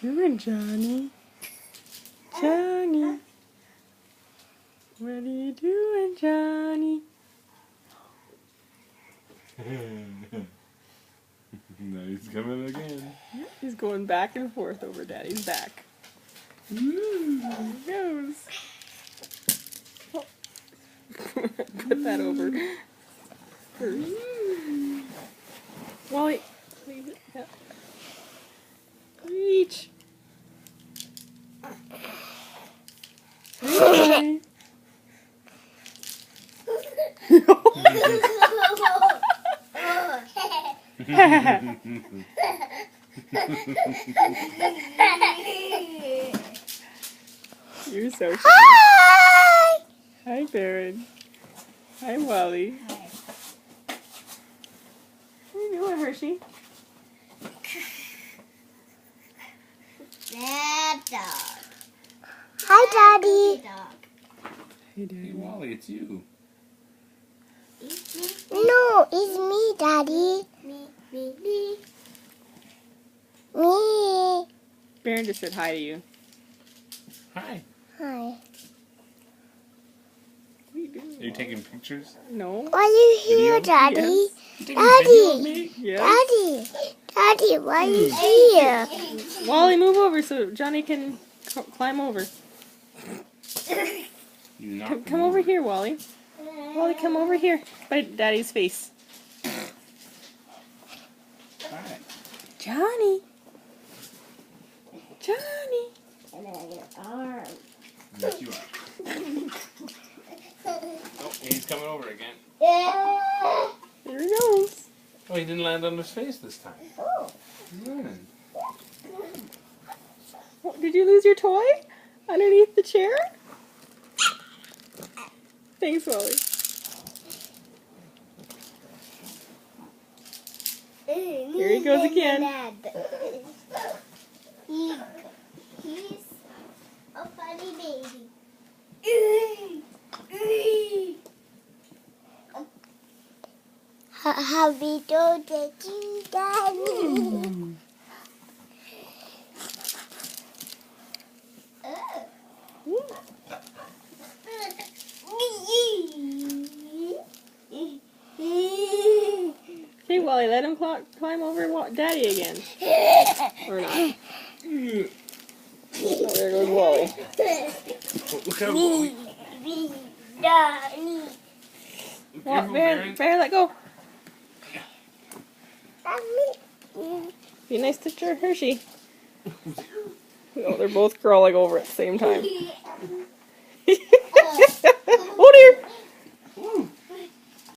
doing, Johnny? Johnny? What are you doing, Johnny? No, he's coming again. He's going back and forth over Daddy's back. There he goes. Oh. Put that over. Wally, leave it. Yeah. Reach. Hey, you're so cute. Hi! Hi, Baron. Hi, Wally. What are you doing, Hershey? Bad dog. Hi, Daddy. Hey, Hey, Daddy. Wally, it's you. No, it's me, Daddy. Me. Baron just said hi to you. Hi. Hi. What are you doing? Are you taking pictures? No. Why are you here, Video? Daddy? Yes. You taking video of Daddy. me? Yes. Daddy, why are you here? Wally, move over so Johnny can climb over. You knocked Come him over here, Wally. Wally, come over here. By Daddy's face. Hi. Johnny. Johnny. Yes, you are. Oh, he's coming over again. There he goes. Oh, he didn't land on his face this time. Oh. He's learning. Oh, did you lose your toy? Underneath the chair? Thanks, Wally. Here he goes again. He's a funny baby. Happy birthday to Daddy. Okay, Wally, let him climb over Daddy again. Or not. Oh, there goes Wally. Oh, look out, Wally. Careful, Baron. Baron, let go. Be nice to Hershey. Oh, they're both crawling over at the same time.